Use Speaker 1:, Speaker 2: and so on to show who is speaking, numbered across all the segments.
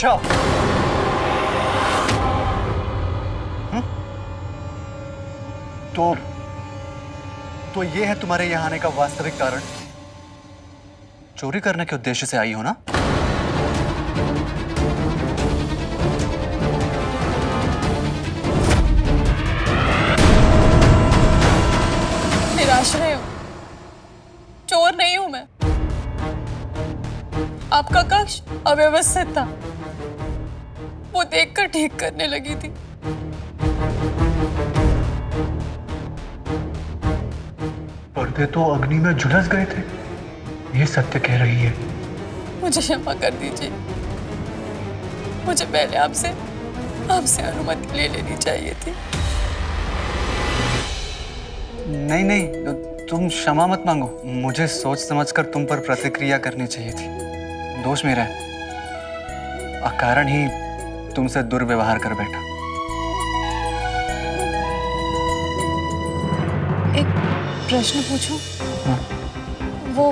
Speaker 1: अच्छा। तो ये है तुम्हारे यहाँ आने का वास्तविक कारण? चोरी करने के उद्देश्य से आई हो ना?
Speaker 2: निराश्रय हूं, चोर नहीं हूं मैं। आपका कक्ष अव्यवस्थित था, वो देखकर ठीक करने लगी थी।
Speaker 1: पर्दे तो अग्नि में झुलस गए थे, ये सत्य कह रही है।
Speaker 2: मुझे क्षमा कर दीजिए, मुझे पहले आपसे अनुमति ले लेनी चाहिए थी।
Speaker 1: नहीं नहीं, तुम क्षमा मत मांगो। मुझे सोच समझकर तुम पर प्रतिक्रिया करनी चाहिए थी। दोष मेरा है, अकारण ही तुमसे दुर्व्यवहार कर बैठा।
Speaker 2: एक प्रश्न पूछूं?
Speaker 1: हाँ।
Speaker 2: वो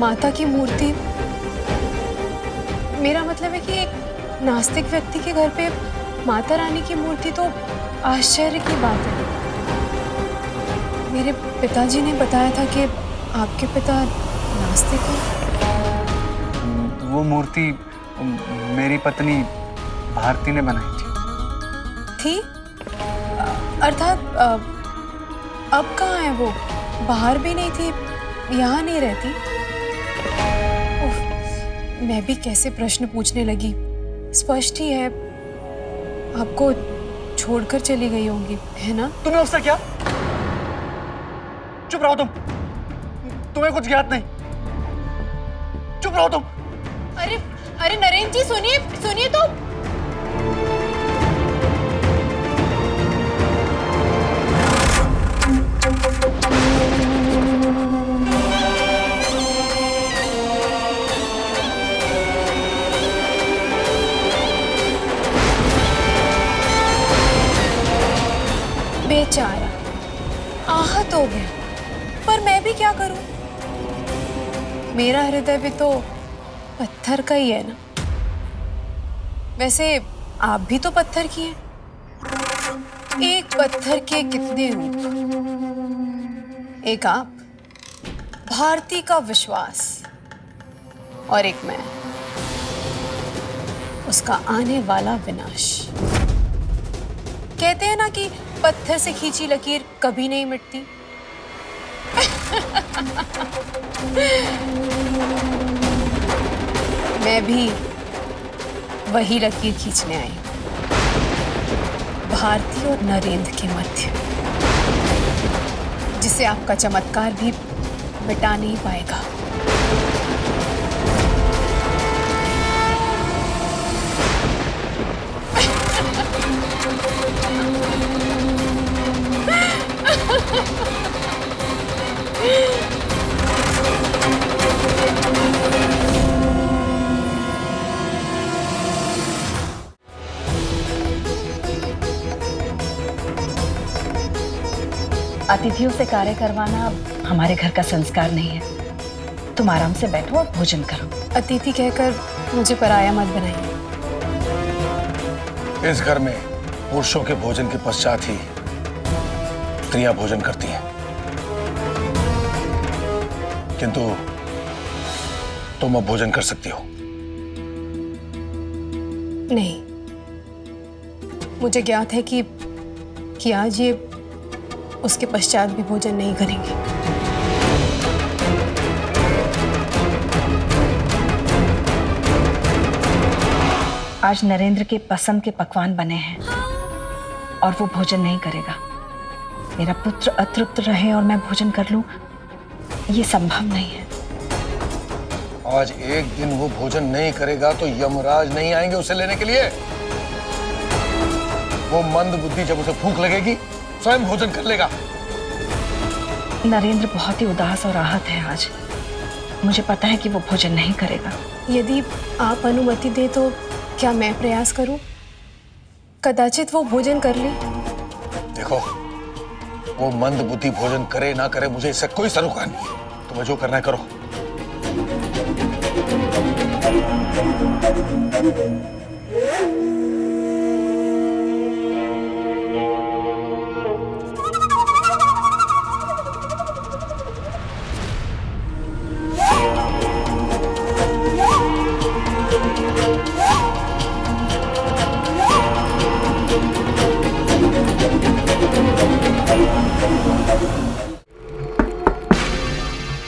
Speaker 2: माता की मूर्ति, मेरा मतलब है कि एक नास्तिक व्यक्ति के घर पे माता रानी की मूर्ति तो आश्चर्य की बात है। मेरे पिताजी ने बताया था कि आपके पिता नास्तिक हैं।
Speaker 1: वो मूर्ति मेरी पत्नी भारती ने बनाई थी।
Speaker 2: अर्थात अब कहाँ है वो? बाहर भी नहीं थी, यहाँ नहीं रहती। उफ, मैं भी कैसे प्रश्न पूछने लगी। स्पष्ट ही है, आपको छोड़कर चली गई होंगी, है ना?
Speaker 1: तुम्हें उससे क्या? चुप रहो तुम, तुम्हें कुछ ज्ञात नहीं। चुप रहो तुम।
Speaker 2: अरे नरेंद्र जी, सुनिए तो। बेचारा आहत हो गया, पर मैं भी क्या करूं? मेरा हृदय भी तो पत्थर का ही है ना। वैसे आप भी तो पत्थर की हैं। एक पत्थर के कितने रूप? एक आप, भारती का विश्वास, और एक मैं, उसका आने वाला विनाश। कहते हैं ना कि पत्थर से खींची लकीर कभी नहीं मिटती। मैं भी वही लकीर खींचने आई, भारती और नरेंद्र के मध्य, जिसे आपका चमत्कार भी मिटा नहीं पाएगा।
Speaker 3: अतिथियों से कार्य करवाना हमारे घर का संस्कार नहीं है। तुम आराम से बैठो और भोजन करो।
Speaker 2: अतिथि कहकर मुझे पराया मत बनाइए।
Speaker 4: इस घर में पुरुषों के भोजन के पश्चात ही स्त्रियां भोजन करती हैं, किंतु तुम अब भोजन कर सकती हो।
Speaker 2: नहीं, मुझे ज्ञात है कि आज ये उसके पश्चात भी भोजन नहीं करेंगे।
Speaker 3: आज नरेंद्र के पसंद के पकवान बने हैं और वो भोजन नहीं करेगा। मेरा पुत्र अतृप्त रहे और मैं भोजन कर लूं, ये संभव नहीं है।
Speaker 4: आज एक दिन वो भोजन नहीं करेगा तो यमराज नहीं आएंगे उसे लेने के लिए। वो मंद बुद्धि जब उसे भूख लगेगी स्वयं भोजन कर लेगा।
Speaker 3: नरेंद्र बहुत ही उदास और आहत है आज। मुझे पता है कि वो भोजन नहीं करेगा।
Speaker 2: यदि आप अनुमति दें तो क्या मैं प्रयास करूं? कदाचित वो भोजन कर ले।
Speaker 4: देखो, वो मंद बुद्धि भोजन करे ना करे मुझे इससे कोई सरोकार नहीं है। तुम्हें जो करना है करो।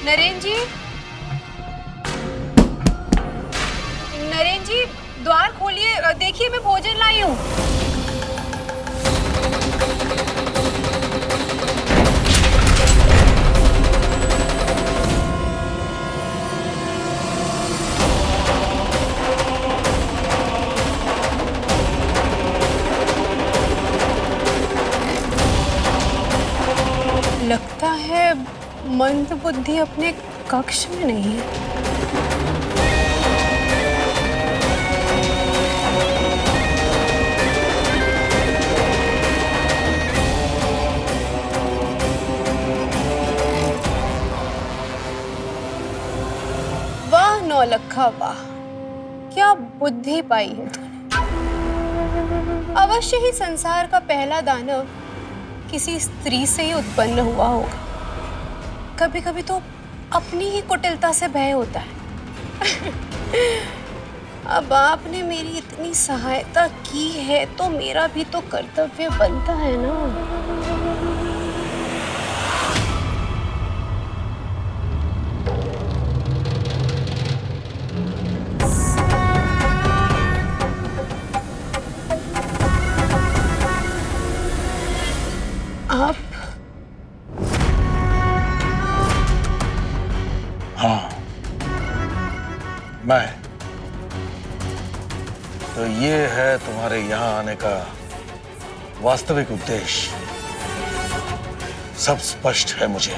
Speaker 2: नरेन जी, नरेन जी, द्वार खोलिए, देखिए मैं भोजन लाई हूँ। लगता है मंद बुद्धि अपने कक्ष में नहीं है। वाह नौलखा वाह, क्या बुद्धि पाई है तूने। अवश्य ही संसार का पहला दानव किसी स्त्री से ही उत्पन्न हुआ होगा। कभी कभी तो अपनी ही कुटिलता से भय होता है। अब आपने मेरी इतनी सहायता की है तो मेरा भी तो कर्तव्य बनता है ना। आप
Speaker 4: हाँ, मैं। तो ये है तुम्हारे यहां आने का वास्तविक उद्देश्य। सब स्पष्ट है मुझे।